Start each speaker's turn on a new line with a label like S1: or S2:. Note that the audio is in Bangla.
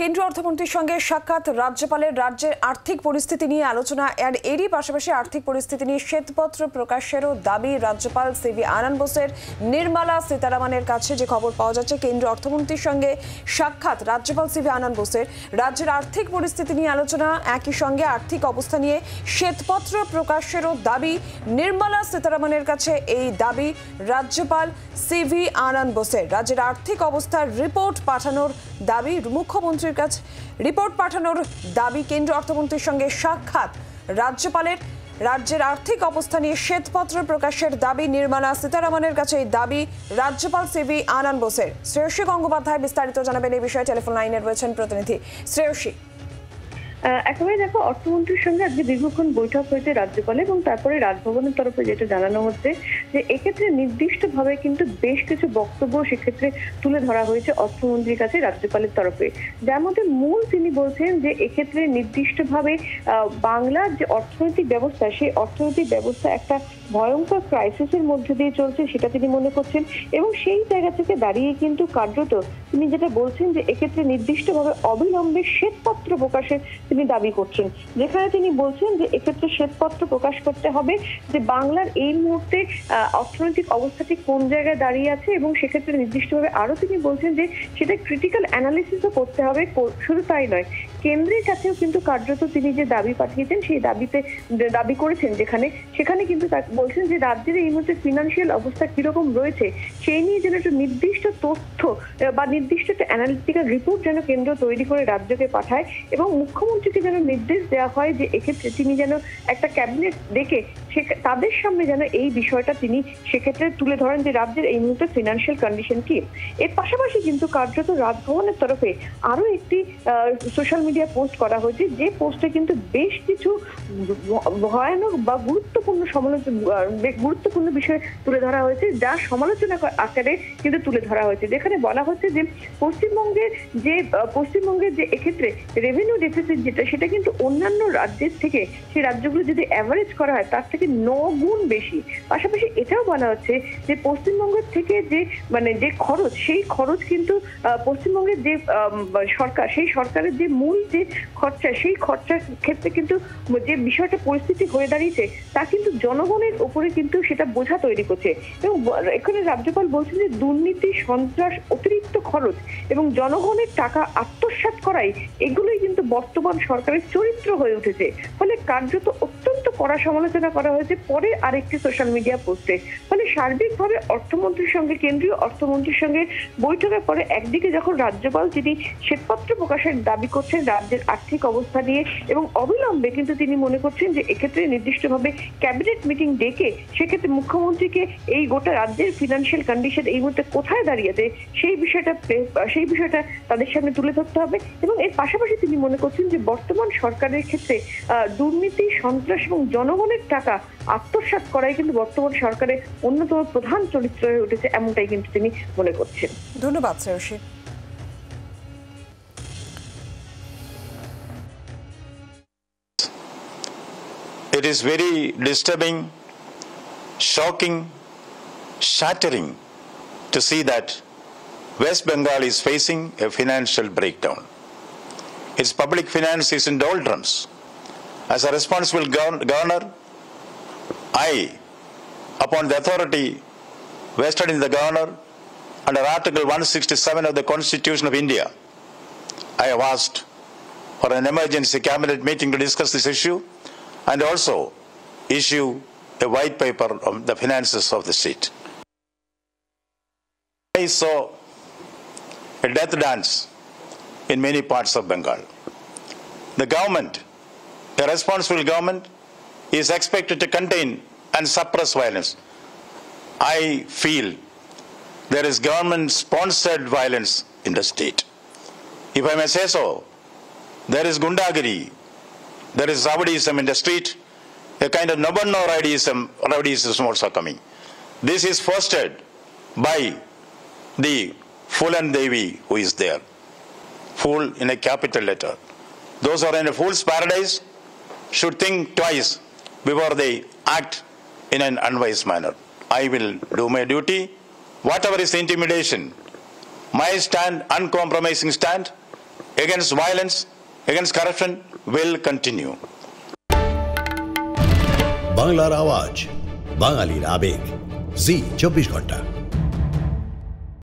S1: কেন্দ্রীয় অর্থমন্ত্রীর সঙ্গে সাক্ষাৎ, রাজ্যপালের রাজ্যের আর্থিক পরিস্থিতি নিয়ে আলোচনা আর এরই পাশাপাশি আর্থিক পরিস্থিতি নিয়ে শ্বেতপত্র প্রকাশেরও দাবি রাজ্যপাল সিভি আনন্দ বোসের। নির্মলা সীতারামনের কাছে যে খবর পাওয়া যাচ্ছে, কেন্দ্রীয় অর্থমন্ত্রীর সঙ্গে সাক্ষাৎ রাজ্যপাল সিভি আনন্দ বোসের, রাজ্যের আর্থিক পরিস্থিতি নিয়ে আলোচনা, একই সঙ্গে আর্থিক অবস্থা নিয়ে শ্বেতপত্র প্রকাশেরও দাবি নির্মলা সীতারামনের কাছে। এই দাবি রাজ্যপাল সিভি আনন্দ বোসের। রাজ্যের আর্থিক অবস্থার রিপোর্ট পাঠানোর দাবি মুখ্যমন্ত্রীর কাছে, রিপোর্ট পাঠানোর দাবি কেন্দ্রীয় অর্থমন্ত্রীর সঙ্গে সাক্ষাৎ রাজ্যপালের। রাজ্যের আর্থিক অবস্থা নিয়ে শ্বেতপত্র প্রকাশের দাবি নির্মলা সীতারামনের কাছে। এই দাবি রাজ্যপাল সিভি আনন্দ বোসের। শ্রেয়সী গঙ্গোপাধ্যায় বিস্তারিত জানাবেন এই বিষয়ে। টেলিফোন লাইনে রয়েছেন প্রতিনিধি শ্রেয়সী।
S2: একেবারে দেখো, অর্থমন্ত্রীর সঙ্গে আজকে দীর্ঘক্ষণ বৈঠক হয়েছে রাজ্যপালে এবং তারপরে রাজভবনের তরফে যেটা জানানো হচ্ছে যে এক্ষেত্রে নির্দিষ্টভাবে কিন্তু বেশ কিছু বক্তব্য সেক্ষেত্রে তুলে ধরা হয়েছে অর্থমন্ত্রীর কাছে রাজ্যপালের তরফে। যার মধ্যে মূল তিনি বলছেন যে এক্ষেত্রে নির্দিষ্টভাবে বাংলার যে অর্থনৈতিক ব্যবস্থা, সেই অর্থনৈতিক ব্যবস্থা একটা ভয়ঙ্কর ক্রাইসিসের মধ্যে দিয়ে চলছে, সেটা তিনি মনে করছেন। এবং সেই জায়গা থেকে দাঁড়িয়ে কিন্তু কার্যত তিনি যেটা বলছেন যে এক্ষেত্রে নির্দিষ্টভাবে অবিলম্বে শ্বেতপত্র প্রকাশের তিনি দাবি করছেন, যেখানে তিনি বলছেন যে এক্ষেত্রে শ্বেতপত্র প্রকাশ করতে হবে যে বাংলার এই মুহূর্তে অর্থনৈতিক অবস্থাটি কোন জায়গায় দাঁড়িয়ে আছে। এবং সেক্ষেত্রে নির্দিষ্টভাবে আরো তিনি বলছেন যে সেটা ক্রিটিক্যাল অ্যানালিসিসও করতে হবে। শুধু তাই নয়, কেন্দ্রের কাছেও কিন্তু কার্যত তিনি যে দাবি পাঠিয়েছেন সেই দাবি করেছেন, সেখানে কিন্তু বলছেন যে রাজ্যের এই মুহূর্তে ফিনান্সিয়াল অবস্থা কিরকম রয়েছে সেই নিয়ে যেন একটা নির্দিষ্ট তথ্য বা নির্দিষ্ট একটা অ্যানালিটিক্যাল রিপোর্ট যেন কেন্দ্র তৈরি করে রাজ্যকে পাঠায় এবং মুখ্যমন্ত্রীকে যেন নির্দেশ দেওয়া হয় যে এক্ষেত্রে তিনি যেন একটা ক্যাবিনেট ডেকে তাদের সামনে যেন এই বিষয়টা তিনি সেক্ষেত্রে তুলে ধরেন যে রাজ্যের এই মুহূর্তে ফিনান্সিয়াল কন্ডিশন কি। এর পাশাপাশি কিন্তু কার্যত রাজভবনের তরফে আরো একটি সোশ্যাল মিডিয়া পোস্ট করা হয়েছে, যে পোস্টে কিন্তু বেশ কিছু ভয়ানক বা গুরুত্বপূর্ণ বিষয় তুলে ধরা হয়েছে, যা সমালোচনা আকারে কিন্তু তুলে ধরা হয়েছে। যেখানে বলা হচ্ছে যে পশ্চিমবঙ্গের যে এক্ষেত্রে রেভিনিউ ডেফিসিট যেটা, সেটা কিন্তু অন্যান্য রাজ্যের থেকে, সেই রাজ্যগুলো যদি অ্যাভারেজ করা হয় তার থেকে 9 গুণ বেশি। পাশাপাশি এটাও বলা হচ্ছে যে পশ্চিমবঙ্গের থেকে যে খরচ, সেই খরচ কিন্তু পশ্চিমবঙ্গের যে সরকার, সেই সরকারের যে মূল যে খরচা, সেই খরচার ক্ষেত্রে কিন্তু যে বিষয়টা পরিস্থিতি হয়ে দাঁড়িয়েছে তা কিন্তু জনগণের উপরে কিন্তু সেটা বোঝা তৈরি করছে। এবং এখানে রাজ্যপাল বলছেন যে দুর্নীতি, সন্ত্রাস, অতিরিক্ত খরচ এবং জনগণের টাকা আত্মসাৎ করাই, এগুলোই কিন্তু বর্তমান সরকারের চরিত্র হয়ে উঠেছে। ফলে কার্যত অত্যন্ত কড়া সমালোচনা করা হয়েছে পরে আরেকটি সোশ্যাল মিডিয়া পোস্টে। ফলে সার্বিকভাবে অর্থমন্ত্রীর সঙ্গে, কেন্দ্রীয় অর্থমন্ত্রীর সঙ্গে বৈঠকের পরে একদিকে যখন রাজ্যপাল তিনি শ্বেতপত্র প্রকাশের দাবি করছেন রাজ্যের আর্থিক অবস্থা নিয়ে এবং অবিলম্বে কিন্তু তিনি মনে করছেন যে এক্ষেত্রে নির্দিষ্টভাবে ক্যাবিনেট মিটিং ডেকে সেক্ষেত্রে মুখ্যমন্ত্রীকে এই গোটা রাজ্যের ফিনান্সিয়াল কন্ডিশন এই মুহূর্তে কোথায় দাঁড়িয়েছে সেই বিষয়টা তাদের সামনে তুলে ধরতে হবে। এবং এর পাশাপাশি তিনি মনে করছেন যে বর্তমান সরকারের ক্ষেত্রে দুর্নীতি, সন্ত্রাস এবং জনগণের টাকা আত্মসাৎ করাই কিন্তু বর্তমান সরকারের অন্যতম প্রধান চরিত্র হয়ে উঠেছে, এমনটাই কিন্তু তিনি মনে করছেন।
S1: ধন্যবাদ Shreyasi.
S3: It is very disturbing, shocking, shattering to see that West Bengal is facing a financial breakdown. Its public finance is in doldrums. As a responsible governor, I, upon the authority vested in the governor under Article 167 of the Constitution of India, I have asked for an emergency cabinet meeting to discuss this issue and also issue a white paper on the finances of the state. I saw a death dance in many parts of Bengal. The government, the responsible government, is expected to contain and suppress violence. I feel there is government-sponsored violence in the state. If I may say so, there is gundagiri, there is rowdyism in the street, a kind of no rowdyism also coming. This is fostered by the fool and Devi who is there. Fool in a capital letter. Those who are in a fool's paradise should think twice before they act in an unwise manner. I will do my duty. Whatever is intimidation, my stand, uncompromising stand, against violence, against corruption will continue.
S4: বাংলার আওয়াজ, বাঙালির আবেগ, জি 24 ঘন্টা।